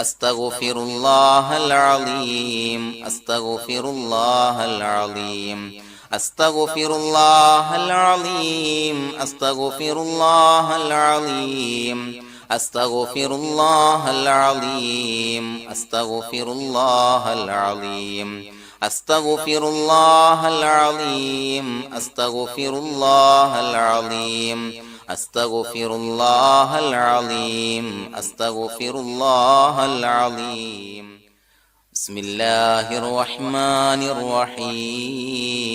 أستغفر الله العظيم أستغفر الله العظيم أستغفر الله العظيم أستغفر الله العظيم أستغفر الله العظيم أستغفر الله العظيم أستغفر الله العظيم أستغفر الله العظيم أستغفر الله العظيم أستغفر الله العظيم بسم الله الرحمن الرحيم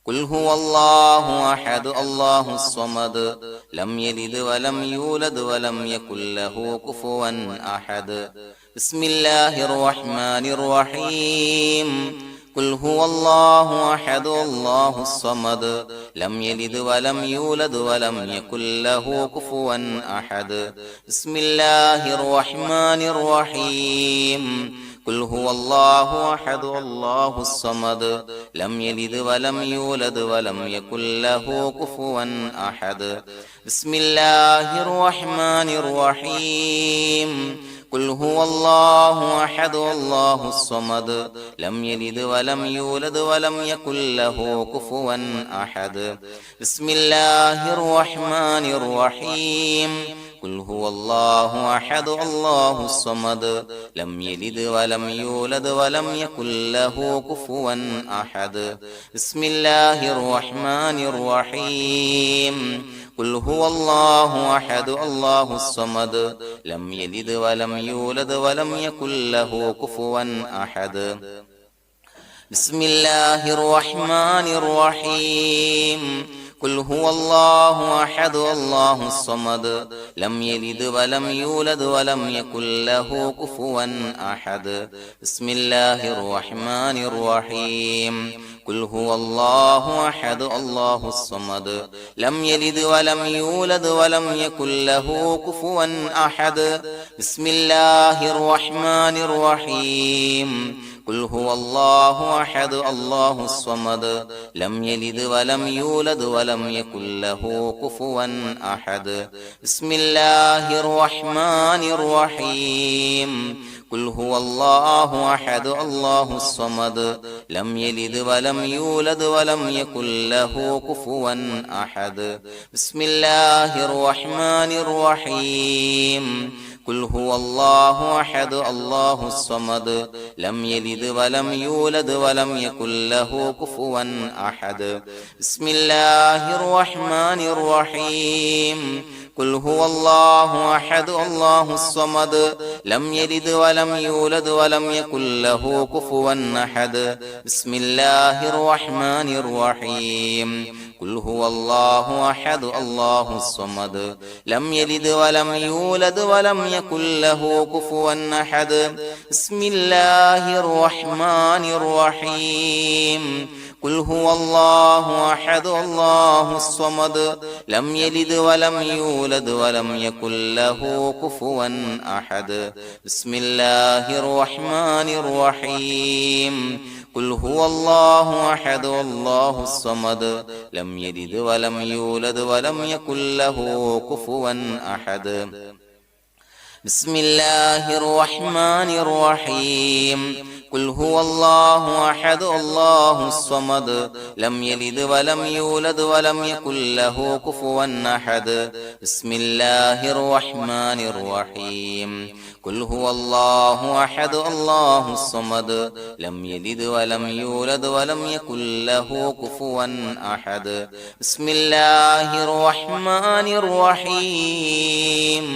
قل هو الله أحد الله الصمد لم يلد ولم يولد ولم يكن له كفوا أحد بسم الله الرحمن الرحيم قل هو الله أحد الله الصمد لم يلد ولم يولد ولم يكن له كفوا أحد بسم الله الرحمن الرحيم قل هو الله أحد الله الصمد لم يلد ولم يولد ولم يكن له كفوا أحد بسم الله الرحمن الرحيم قل هو الله أحد الله الصمد لم يلد ولم يولد ولم يكن له كفوا أحد بسم الله الرحمن الرحيم قل هو الله أحد الله الصمد لم يلد ولم يولد ولم يكن له كفوا أحد بسم الله الرحمن الرحيم قل هو الله أحد الله الصمد لم يلد ولم يولد ولم يكن له كفوا أحد بسم الله الرحمن الرحيم قل هو الله أحد الله الصمد لم يلد ولم يولد ولم يكن له كفوا أحد بسم الله الرحمن الرحيم قل هو الله أحد الله الصمد لم يلد ولم يولد ولم يكن له كفوا أحد بسم الله الرحمن الرحيم قل هو الله أحد الله الصمد لم يلد ولم يولد ولم يكن له كفوا أحد بسم الله الرحمن الرحيم قل هو الله أحد الله الصمد لم يلد ولم يولد ولم يكن له كفوا أحد بسم الله الرحمن الرحيم قل هو الله أحد الله الصمد لم يلد ولم يولد ولم يكن له كفوا أحد بسم الله الرحمن الرحيم قل هو الله أحد الله الصمد لم يلد ولم يولد ولم يكن له كفوا أحد بسم الله الرحمن الرحيم قل هو الله أحد الله الصمد لم يلد ولم يولد ولم يكن له كفوا أحد بسم الله الرحمن الرحيم قل هو الله أحد الله الصمد لم يلد ولم يولد ولم يكن له كفوا أحد بسم الله الرحمن الرحيم قل هو الله أحد الله الصمد لم يلد ولم يولد ولم يكن له كفوا أحد بسم الله الرحمن الرحيم قل هو الله أحد الله الصمد لم يلد ولم يولد ولم يكن له كفوا أحد بسم الله الرحمن الرحيم قل هو الله أحد الله الصمد لم يلد ولم يولد ولم يكن له كفوا أحد بسم الله الرحمن الرحيم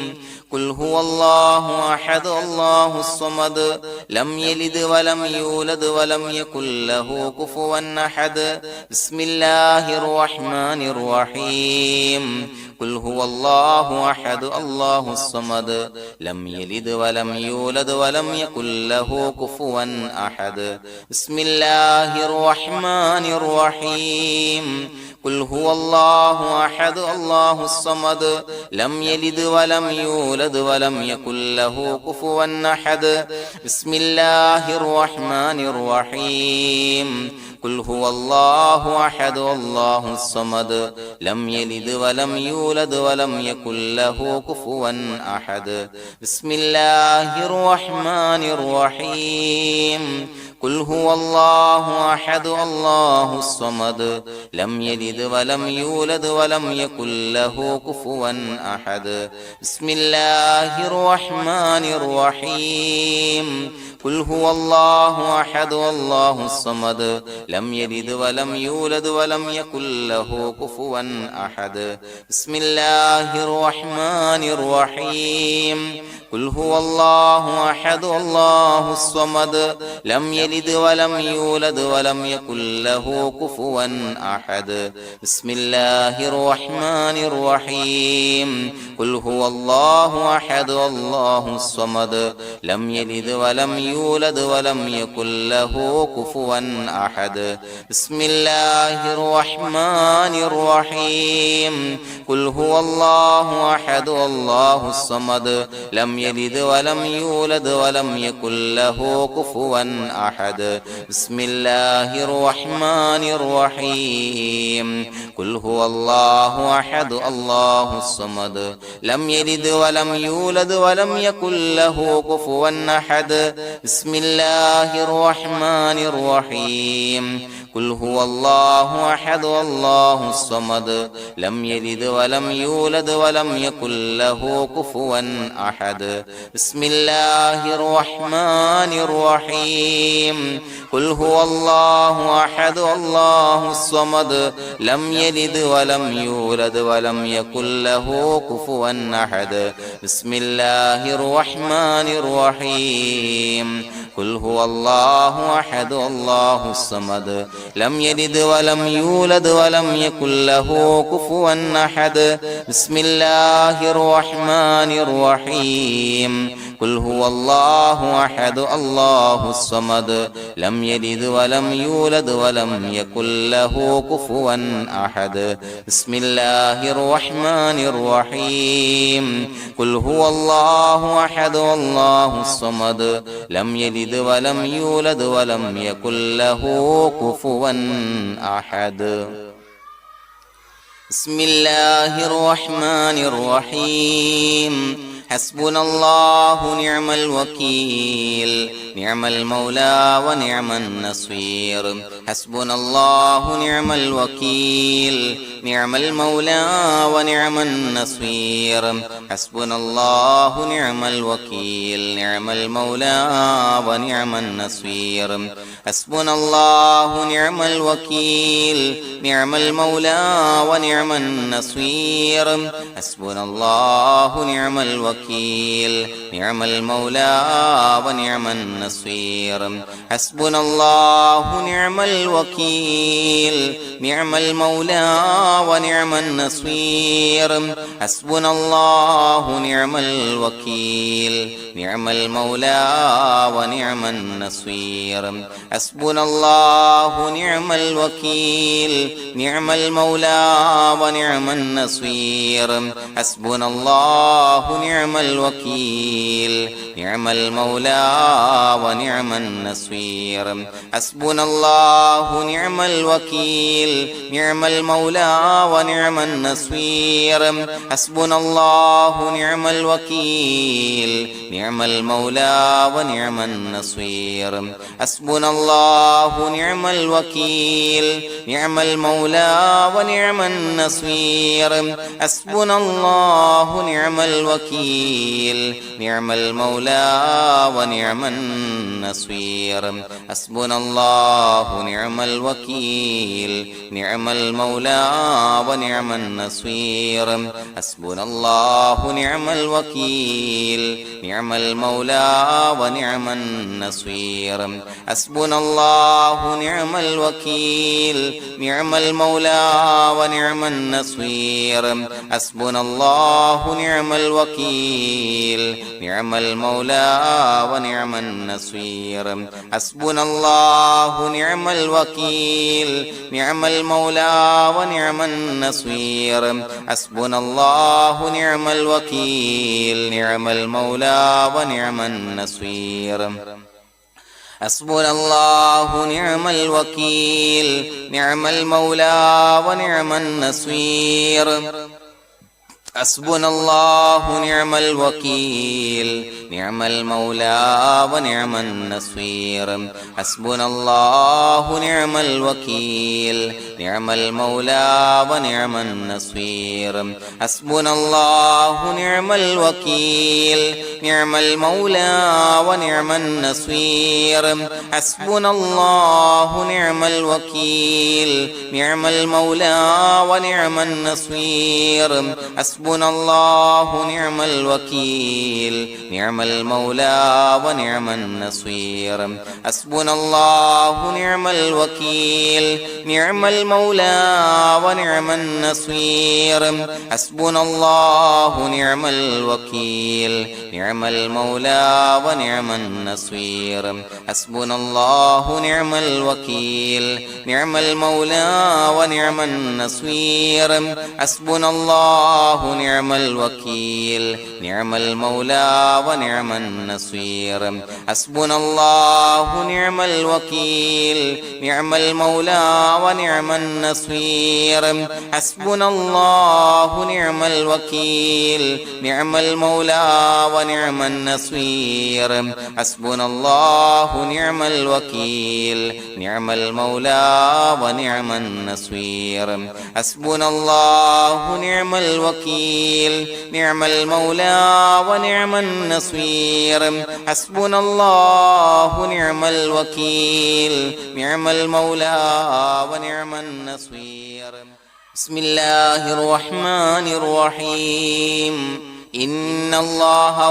قل هو الله أحد الله الصمد لم يلد ولم يولد ولم يكن له كفوا أحد بسم الله الرحمن الرحيم قل هو الله أحد الله الصمد لم يلد ولم يولد ولم يكن له كفوا أحد بسم الله الرحمن الرحيم قل هو الله أحد الله الصمد لم يلد ولم يولد ولم يكن له كفوا أحد بسم الله الرحمن الرحيم ഖുൽ ഹുവല്ലാഹു അഹദ് അല്ലാഹു സ്വമദ് ലം യലിദ് വലം യൂലദ് വലം യകുൽ ലഹു കുഫുവൻ അഹദ് ബിസ്മില്ലാഹിർ റഹ്മാനിർ റഹീം ഖുൽ ഹുവല്ലാഹു അഹദ് അല്ലാഹു സ്വമദ് ലം യലിദ് വലം യൂലദ് വലം യകുൽ ലഹു കുഫുവൻ അഹദ് ബിസ്മില്ലാഹിർ റഹ്മാനിർ റഹീം ഖുൽ ഹുവല്ലാഹു അഹദ് അല്ലാഹു സ്വമദ് ലം യലിദ് വലം യൂലദ് വലം യകുൽ ലഹു കുഫുവൻ അഹദ് ബിസ്മില്ലാഹിർ റഹ്മാനിർ റഹീം ഖുൽ ഹുവല്ലാഹു അഹദ് അല്ലാഹു സ്വമദ് ലം യലിദ് വലം യൂലദ് വലം യകുൽ ലഹു കുഫുവൻ അഹദ് ബിസ്മില്ലാഹിർ റഹ്മാനിർ റഹീം ഖുൽ ഹുവല്ലാഹു അഹദ് അല്ലാഹു സ്വമദ് ലം യലിദ് വലം യൂലദ് വലം യകുൽ ലഹു കുഫുവൻ അഹദ് ബിസ്മില്ലാഹിർ റഹ്മാനിർ റഹീം ഖുൽ ഹുവല്ലാഹു അഹദ് അല്ലാഹു സ്വമദ് ലം യലിദ് വലം യൂലദ് വലം യകുൽ ലഹു കുഫുവൻ അഹദ് ബിസ്മില്ലാഹിർ റഹ്മാനിർ റഹീം ഖുൽ ഹുവല്ലാഹു അഹദ് അല്ലാഹു സ്വമദ് ലം യലിദ് വലം യൂലദ് വലം യകുൽ ലഹു കുഫുവൻ അഹദ് ബിസ്മില്ലാഹിർ റഹ്മാനിർ റഹീം ഖുൽ ഹുവല്ലാഹു അഹദ് അല്ലാഹു സ്വമദ് ലം യലിദ് വലം യൂലദ് വലം യകുൽ ലഹു കുഫുവൻ അഹദ് ബിസ്മില്ലാഹിർ റഹ്മാനിർ റഹീം ഖുൽ ഹുവല്ലാഹു അഹദ് അല്ലാഹു സ്വമദ് ലം യലിദ് വലം യൂലദ് വലം യകുൽ ലഹു കുഫുവൻ അഹദ് ബിസ്മില്ലാഹിർ റഹ്മാനിർ റഹീം ഖുൽ ഹുവല്ലാഹു അഹദ് അല്ലാഹു സ്വമദ് ലം യലിദ് വലം യൂലദ് വലം യകുൽ ലഹു കുഫുവൻ അഹദ് ബിസ്മില്ലാഹിർ റഹ്മാനിർ റഹീം ഖുൽ ഹുവല്ലാഹു അഹദ് അല്ലാഹു സ്വമദ് ലം യലിദ് വലം യൂലദ് വലം യകുൽ ലഹു കുഫുവൻ അഹദ് ബിസ്മില്ലാഹിർ റഹ്മാനിർ റഹീം ഖുൽ ഹുവല്ലാഹു അഹദ് അല്ലാഹു സ്വമദ് ലം യലിദ് വലം യൂലദ് വലം യകുൽ ലഹു കുഫുവൻ അഹദ് ബിസ്മില്ലാഹിർ റഹ്മാനിർ റഹീം حسبنا الله نعم الوكيل نعم المولى ونعم النصير حسبنا الله نعم الوكيل نعم المولى ونعم النصير حسبنا الله نعم الوكيل نعم المولى ونعم النصير حسبنا الله نعم الوكيل نعم المولى ونعم النصير حسبنا الله نعم الوكيل نعم المولى ونعم النصير حسبنا الله نعم الوكيل نعم المولى ونعم النصير حسبنا الله نعم الوكيل نعم المولى ونعم النصير حسبنا الله نعم الوكيل نعم المولى ونعم النصير حسبنا الله نعم الوكيل نعم المولى ونعم النصير حسبنا الله نعم الوكيل نعم المولى ونعم النصير حسبنا الله نعم الوكيل نعم المولى ونعم النصير حسبنا الله نعم الوكيل نعم المولى ونعم النصير حسبنا الله نعم الوكيل نعم المولى ونعم النصير حسبنا الله نعم الوكيل نعم المولى ونعم النصير حسبنا الله نعم الوكيل نعم المولى ونعم النصير حسبنا الله نعم الوكيل نعم المولى ونعم النصير حسبنا الله نعم الوكيل نعم المولى ونعم النصير حسبنا الله نعم الوكيل نعم المولى ونعم النصير حسبنا الله نعم الوكيل نعم المولى ونعم النصير حسبنا الله نعم الوكيل نعم المولى ونعم النصير حسبنا الله نعم الوكيل نعم المولى ونعم النصير حسبنا الله نعم الوكيل نعم المولى ونعم النصير حسبنا الله نعم الوكيل نعم المولى ونعم النصير حسبنا الله نعم الوكيل نعم المولى ونعم النصير حسبنا الله نعم الوكيل نعم المولى ونعم النصير حسبنا الله نعم الوكيل نعم المولى ونعم النصير حسبنا الله نعم الوكيل نعم المولى ونعم النصير حسبنا الله نعم الوكيل نعم المولى ونعم النصير حسبنا الله نعم الوكيل نعم المولى ونعم النصير حسبنا الله نعم الوكيل نعم المولى ونعم النصير حسبنا الله نعم الوكيل نعم المولى ونعم النصير حسبنا الله نعم الوكيل نعم المولى ونعم النصير حسبنا الله نعم الوكيل نعم المولى ونعم النصير حسبنا الله نعم الوكيل نعم المولى ونعم النصير بسم الله الرحمن الرحيم إن الله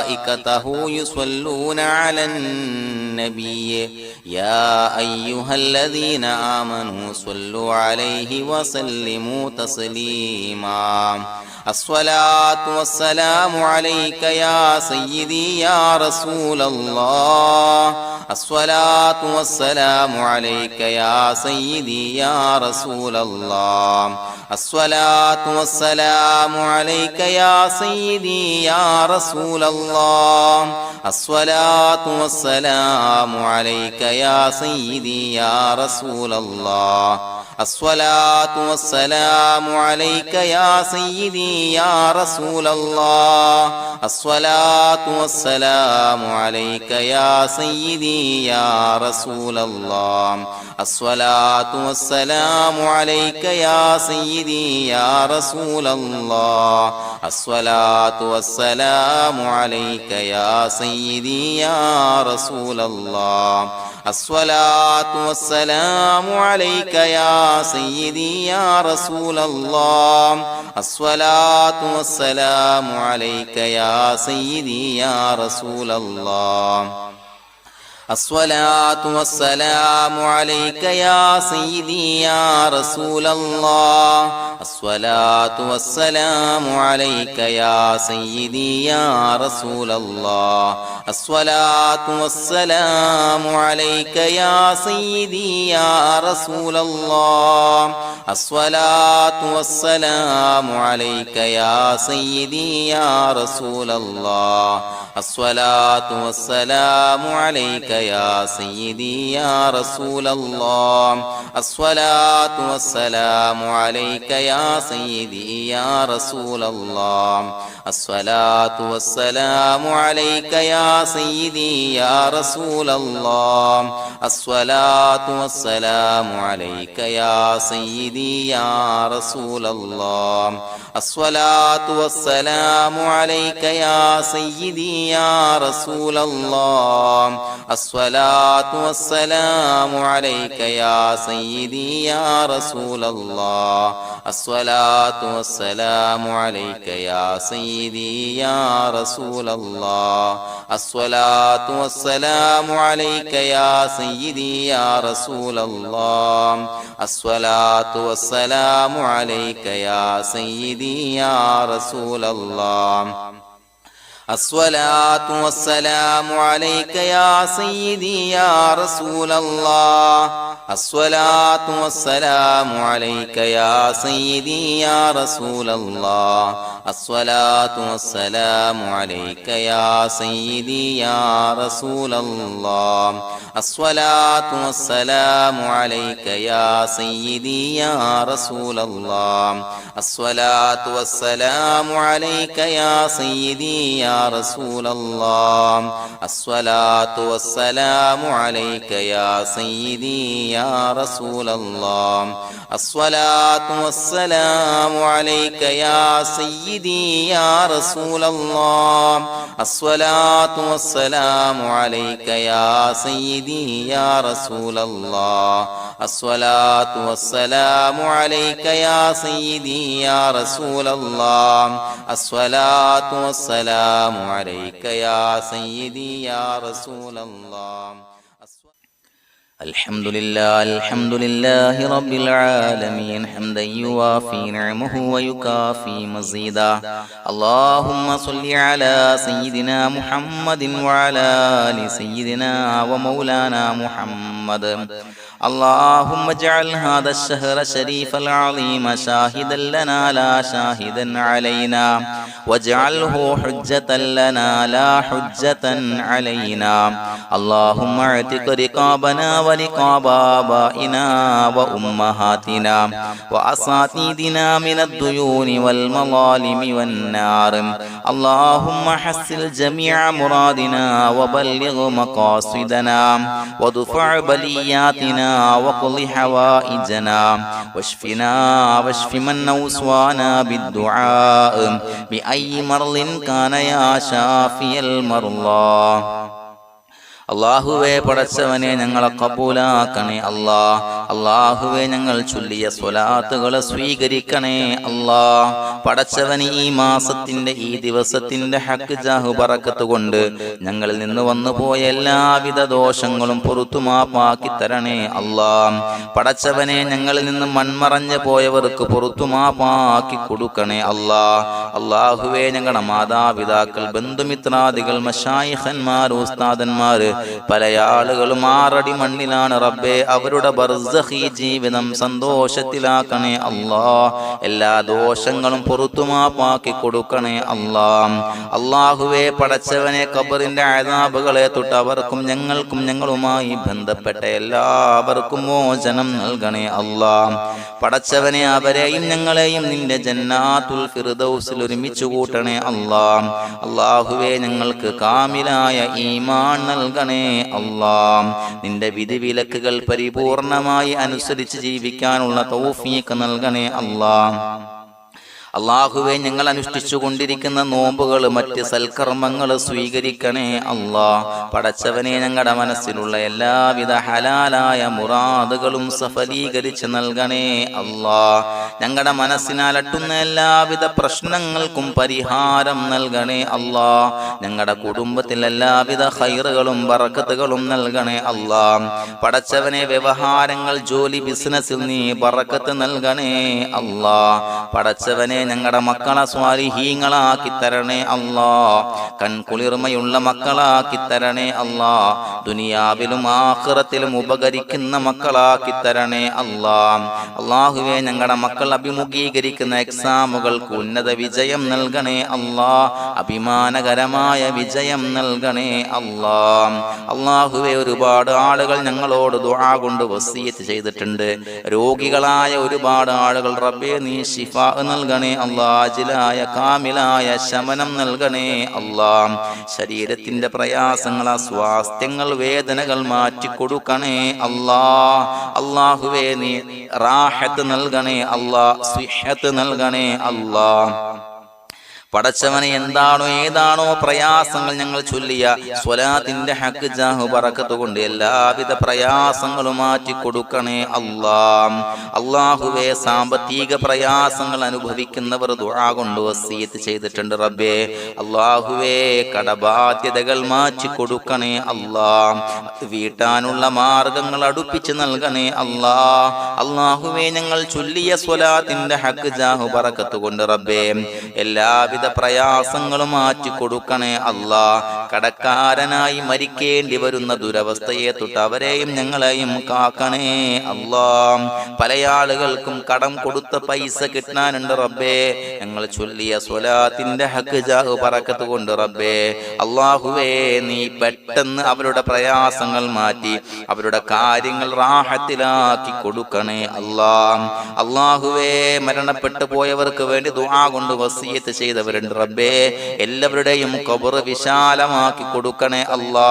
وملائكته يصلون على النبي يا أيها الذين آمنوا صلوا عليه وسلموا تسليما الصلاة والسلام عليك يا سيدي يا رسول الله الصلاة والسلام عليك يا سيدي يا رسول الله الصلاة والسلام عليك يا سيدي يا رسول الله الصلاة والسلام عليك يا سيدي يا رسول الله الصلاة والسلام عليك يا سيدي يا رسول الله الصلاة والسلام عليك يا سيدي يا رسول الله الصلاة والسلام عليك يا سيدي يا رسول الله الصلاة والسلام عليك يا سيدي يا رسول الله الصلاة والسلام عليك يا سيدي يا رسول الله الصلاة والسلام عليك يا سيدي يا رسول الله الصلاة والسلام عليك يا سيدي يا رسول الله الصلاة والسلام عليك يا سيدي يا رسول الله الصلاة والسلام عليك يا سيدي يا رسول الله الصلاة والسلام عليك يا سيدي يا رسول الله الصلاة والسلام عليك يا سيدي يا رسول الله الصلاة والسلام عليك يا سيدي يا رسول الله الصلاة والسلام عليك يا سيدي يا رسول الله الصلاة والسلام عليك يا سيدي يا رسول الله الصلاة والسلام عليك يا سيدي يا رسول الله الصلاة والسلام عليك يا سيدي يا رسول الله الصلاة والسلام عليك يا سيدي يا رسول الله الصلاة والسلام عليك يا سيدي يا رسول الله الصلاة والسلام عليك يا سيدي يا رسول الله الصلاة والسلام عليك يا سيدي يا رسول الله. الصلاة والسلام عليك يا سيدي يا رسول الله. الصلاة والسلام عليك يا سيدي يا رسول الله. الصلاة والسلام عليك يا سيدي يا رسول الله. الصلاة والسلام عليك يا سيدي يا رسول الله. الصلاة والسلام عليك يا سيدي يا رسول الله. الصلاة والسلام عليك يا سيدي يا رسول الله. الصلاة والسلام عليك يا سيدي يا رسول الله. الصلاة والسلام عليك يا سيدي يا رسول الله. الصلاة والسلام عليك يا سيدي يا رسول الله. الحمد لله رب العالمين حمدا يوافي نعمه ويكافي مزيدا. اللهم صل على سيدنا محمد وعلى آل سيدنا ومولانا محمد. اللهم اجعل هذا الشهر الشريف العظيم شاهدا لنا لا شاهدا علينا، واجعله حجة لنا لا حجة علينا. اللهم اعتق رقابنا ورقاب آبائنا وأمهاتنا وأساتذتنا من الديون والمظالم والنار. اللهم حسن جميع مرادنا وبلغ مقاصدنا وادفع بلياتنا وقض حوائجنا واشفنا واشف من أوصانا بالدعاء بأي مرض كان يا شافي المرضى. അള്ളാഹുവേ പടച്ചവനെ ഞങ്ങളെ കബൂലാക്കണേ അല്ലാ. അള്ളാഹുവേ ഞങ്ങൾ ചൊല്ലിയ സ്വലാത്തുകളെ സ്വീകരിക്കണേ അല്ലാ. പടച്ചവന് ഈ മാസത്തിന്റെ ഈ ദിവസത്തിന്റെ ഹക്ക് ജാഹു ബറക്കത്ത് കൊണ്ട് ഞങ്ങളിൽ നിന്ന് വന്നു പോയ എല്ലാവിധ ദോഷങ്ങളും പുറത്തു മാപ്പാക്കി തരണേ അല്ലാ. പടച്ചവനെ ഞങ്ങളിൽ നിന്ന് മൺമറഞ്ഞു പോയവർക്ക് പുറത്തു മാപ്പാക്കി കൊടുക്കണേ അല്ലാ. അള്ളാഹുവേ ഞങ്ങളുടെ മാതാപിതാക്കൾ, ബന്ധുമിത്രാദികൾ, മശായിഖന്മാർ, ഉസ്താദന്മാര്, പല ആളുകളും 6 അടി മണ്ണിലാണ് റബ്ബേ. അവരുടെ ബർസഖി ജീവിതം സന്തോഷത്തിലാക്കണേ അല്ലാ. എല്ലാ ദോഷങ്ങളും പുറത്തുമാപ്പാക്കി കൊടുക്കണേ അല്ലാ. അല്ലാഹുവേ പടച്ചവനെ ഖബറിന്റെ അദാബുകളെ തൊട്ട് അവർക്കും ഞങ്ങൾക്കും ഞങ്ങളുമായി ബന്ധപ്പെട്ട എല്ലാവർക്കും മോചനം നൽകണേ അല്ലാ. പടച്ചവനെ അവരെയും ഞങ്ങളെയും നിന്റെ ജന്നാത്തുൽ ഫിർദൗസിൽ ഒരുമിച്ച് കൂട്ടണേ അല്ലാ. അല്ലാഹുവേ ഞങ്ങൾക്ക് കാമിലായ ഈമാൻ നൽകണേ അല്ലാ. നിന്റെ വിധിവിലക്കുകൾ പരിപൂർണമായി അനുസരിച്ച് ജീവിക്കാനുള്ള തൗഫീഖ് നൽകണേ അല്ലാ. അള്ളാഹുവെ ഞങ്ങൾ അനുഷ്ഠിച്ചു കൊണ്ടിരിക്കുന്ന നോമ്പുകൾ, മറ്റ് സൽക്കർമ്മങ്ങൾ സ്വീകരിക്കണേ അല്ലാ. പടച്ചവനെ ഞങ്ങളുടെ മനസ്സിലുള്ള എല്ലാവിധ ഹലാലായ മുറാദുകളും സഫലീകരിച്ച് നൽകണേ അല്ലാ. ഞങ്ങളുടെ മനസ്സിനാലട്ടുന്ന എല്ലാവിധ പ്രശ്നങ്ങൾക്കും പരിഹാരം നൽകണേ അല്ലാ. ഞങ്ങളുടെ കുടുംബത്തിൽ എല്ലാവിധ ഖൈറുകളും ബറക്കത്തുകളും നൽകണേ അല്ലാ. പടച്ചവനെ വ്യവഹാരങ്ങൾ, ജോലി, ബിസിനസ്സിൽ നീ ബറക്കത്ത് നൽകണേ അല്ലാ. പടച്ചവനെ ഞങ്ങളുടെ മക്കളെ സ്വാലിഹീങ്ങളാക്കി തരണേ അല്ലാ. കൺകുളിർമയുള്ള മക്കളാക്കി തരണേ അല്ലാ. ദുനിയാവിലും ആഖിറത്തിലും ഉപകരിക്കുന്ന മക്കളാക്കി തരണേ അല്ലാ. അല്ലാഹുവേ ഞങ്ങളുടെ മക്കൾ അഭിമുഖീകരിക്കുന്ന എക്സാമുകൾക്ക് ഉന്നത വിജയം നൽകണേ അല്ലാ. അഭിമാനകരമായ വിജയം നൽകണേ അല്ലാ. അല്ലാഹുവേ ഒരുപാട് ആളുകൾ ഞങ്ങളോട് ദുആ കൊണ്ട് വസിയത്ത് ചെയ്തിട്ടുണ്ട്. രോഗികളായ ഒരുപാട് ആളുകൾ റബ്ബേ നീ ശിഫാ നൽകണേ അല്ലാ. അജിലായ കാമിലായ ശമനം നൽകണേ അല്ലാ. ശരീരത്തിന്റെ പ്രയാസങ്ങൾ, അസ്വാസ്ഥ്യങ്ങൾ, വേദനകൾ മാറ്റിക്കൊടുക്കണേ അല്ലാ. അല്ലാഹുവേ നീ റാഹത്ത് നൽകണേ അല്ലാ. സിഹത്ത് നൽകണേ അല്ലാ. പടച്ചവനെ എന്താണോ ഏതാണോ പ്രയാസങ്ങൾ ഞങ്ങൾ ചൊല്ലിയ സ്വലാത്തിന്റെ ഹക്ക് ജാഹു ബറക്കത്ത് കൊണ്ട് എല്ലാവിധ പ്രയാസങ്ങളും മാറ്റി കൊടുക്കണേ അല്ലാ. അല്ലാഹുവേ സാമ്പത്തിക പ്രയാസങ്ങൾ അനുഭവിക്കുന്നവർ ദുആ കൊണ്ട് വസിയത്ത് ചെയ്തിട്ടുണ്ട് റബ്ബേ. അല്ലാഹുവേ കടബാധ്യതകൾ മാറ്റി കൊടുക്കണേ അല്ലാ. വീട്ടാനുള്ള മാർഗങ്ങൾ അടുപ്പിച്ച് നൽകണേ അല്ലാ. അല്ലാഹുവേ ഞങ്ങൾ ചൊല്ലിയ സ്വലാത്തിന്റെ ഹക്ക് ജാഹു ബറക്കത്ത് കൊണ്ട് റബ്ബേ എല്ലാവിധ എല്ലാവിധ പ്രയാസങ്ങളും മാറ്റി കൊടുക്കണേ അല്ലാ. കടക്കാരനായി മരിക്കേണ്ടി വരുന്ന ദുരവസ്ഥയെ തൊട്ട് അവരെയും ഞങ്ങളെയും കാക്കണേ അല്ലാ. പല ആളുകൾക്കും കടം കൊടുത്ത പൈസ കിട്ടാനുണ്ട് റബ്ബേ. ഞങ്ങൾ ചൊല്ലിയ സ്വലാത്തിന്റെ ഹഖ് ജാഹ് ബറക്കത്ത് കൊണ്ട് റബ്ബേ അല്ലാഹുവേ നീ പെട്ടെന്ന് അവരുടെ പ്രയാസങ്ങൾ മാറ്റി അവരുടെ കാര്യങ്ങൾ റാഹത്തിലാക്കി കൊടുക്കണേ അല്ലാ. അല്ലാഹുവേ മരണപ്പെട്ടു പോയവർക്ക് വേണ്ടി ദുആ കൊണ്ട് വസിയത്ത് ചെയ്തവരുണ്ട് റബ്ബേ. എല്ലാവരുടെയും ഖബർ വിശാലമാക്കി കൊടുക്കണേ അല്ലാ.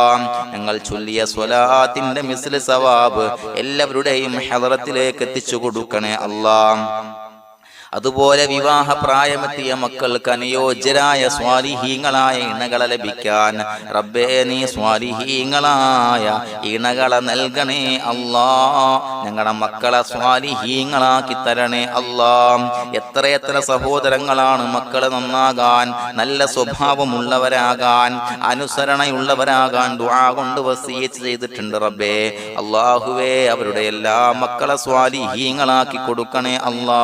ഞങ്ങൾ ചൊല്ലിയ സ്വലാത്തിന്റെ മിസ്ൽ സവാബ് എല്ലാവരുടെയും ഹളറത്തിലേക്ക് എത്തിച്ചു കൊടുക്കണേ അല്ലാ. അതുപോലെ വിവാഹ പ്രായമെത്തിയ മക്കൾക്ക് അനുയോജ്യരായ സ്വാലിഹീങ്ങളായ ഇണകളെ ലഭിക്കാൻ റബ്ബേ നീ സ്വാലിഹീങ്ങളായ ഇണകളെ നൽകണേ അല്ലാ. ഞങ്ങളുടെ മക്കളെ സ്വാലിഹീങ്ങളാക്കി തരണേ അല്ലാ. എത്രയെത്ര സഹോദരങ്ങളാണ് മക്കളെ നന്നാകാൻ, നല്ല സ്വഭാവമുള്ളവരാകാൻ, അനുസരണയുള്ളവരാകാൻ ദുആ കൊണ്ട് വസിയത്ത് ചെയ്തിട്ടുണ്ട് റബ്ബേ. അല്ലാഹുവേ അവരുടെ എല്ലാ മക്കളെ സ്വാലിഹീങ്ങളാക്കി കൊടുക്കണേ അല്ലാ.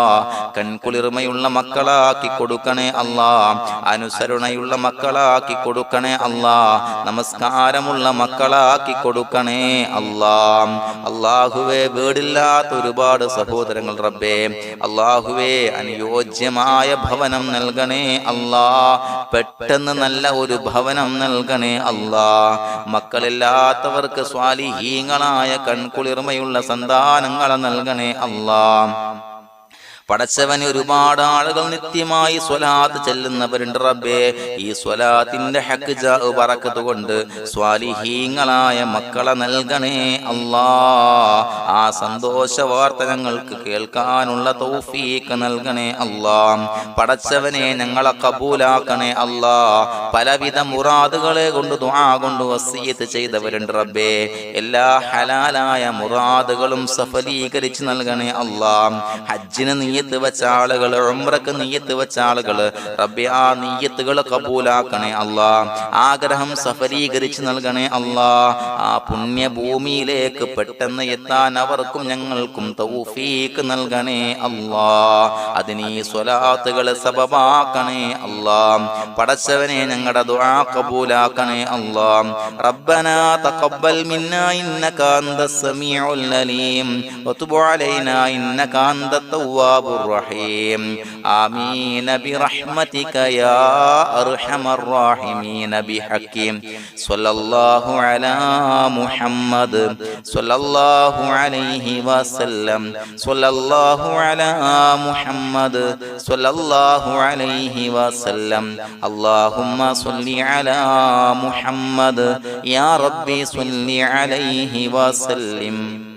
കുളിർമയുള്ള മക്കളാക്കി കൊടുക്കണേ അല്ലാ. അനുസരണയുള്ള മക്കളാക്കി കൊടുക്കണേ അല്ലാ. നമസ്കാരമുള്ള മക്കളാക്കി കൊടുക്കണേ അല്ലാ. അല്ലാഹുവേ വീടില്ലാത്ത ഒരുപാട് സഹോദരങ്ങൾ റബ്ബേ അല്ലാഹുവേ അനുയോജ്യമായ ഭവനം നൽകണേ അല്ലാ. പെട്ടെന്ന് നല്ല ഒരു ഭവനം നൽകണേ അല്ലാ. മക്കളില്ലാത്തവർക്ക് സ്വാലിഹീങ്ങളായ കൺകുളിർമയുള്ള സന്താനങ്ങളെ നൽകണേ അല്ലാ. പടച്ചവന് ഒരുപാട് ആളുകൾ നിത്യമായി സ്വലാത്ത് ചെല്ലുന്നവരുണ്ട് റബ്ബേ. ഈ സ്വലാത്തിന്റെ ഹഖ് ജാഹ് ബറക്കത്ത് കൊണ്ട് സ്വാലിഹീങ്ങളായ മക്കളെ നൽകണേ അല്ലാ. ആ സന്തോഷ വാർത്ത ഞങ്ങൾക്ക് കേൾക്കാനുള്ള തൗഫീഖ് നൽകണേ അല്ലാ. പടച്ചവനെ ഞങ്ങളെ കബൂലാക്കണേ അല്ലാ. പലവിധ മുറാദുകളെ കൊണ്ട് ദുആ കൊണ്ട് വസിയത്ത് ചെയ്തവരുണ്ട് റബ്ബേ. എല്ലാ ഹലാലായ മുറാദുകളും സഫലീകരിച്ച് നൽകണേ അല്ലാ. ഹജ്ജിന് നീയത്ത് വെച്ച ആളുകൾ, ഉംറക്ക് നീയത്ത് വെച്ച ആളുകൾ റബ്ബേ ആ നീയത്തുകൾ കബൂലാക്കണേ അല്ലാ. ആഗ്രഹം സഫലീകരിച്ച് നൽകണേ അല്ലാ. ആ പുണ്യഭൂമിയിലേക്ക് പെട്ടെന്ന് എത്താൻ അവർക്കും ഞങ്ങൾക്കും തൗഫീഖ് നൽകണേ അല്ലാ. അതിനീ സ്വലാത്തുകൾ സബബാക്കണേ അല്ലാ. പടച്ചവനെ ഞങ്ങളുടെ ദുആ കബൂലാക്കണേ അല്ലാ. റബ്ബനാ തഖബ്ബൽ മിന്നാ ഇന്നക അൻതസ് സമീഉൽ അലീം വതുബ് അലൈനാ ഇന്നക അൻതത് തവ്വാബുർ റഹീം. ആമീൻ ബിറഹ്മതിക യാ അർഹമർ റഹീമീൻ ബിഹഖിം സ്വല്ലല്ലാഹു അലാ മുഹമ്മദ് സ്വല്ലല്ലാഹു അലൈഹി വസല്ലം സ്വല്ലല്ലാഹു അലാ മുഹമ്മദ് സ്വല്ലല്ലാഹു അലൈഹി വസല്ലം. അല്ലാഹുമ്മ സ്വല്ലി അലാ മുഹമ്മദ് യാ റബ്ബി സ്വല്ലി അലൈഹി വസല്ലം.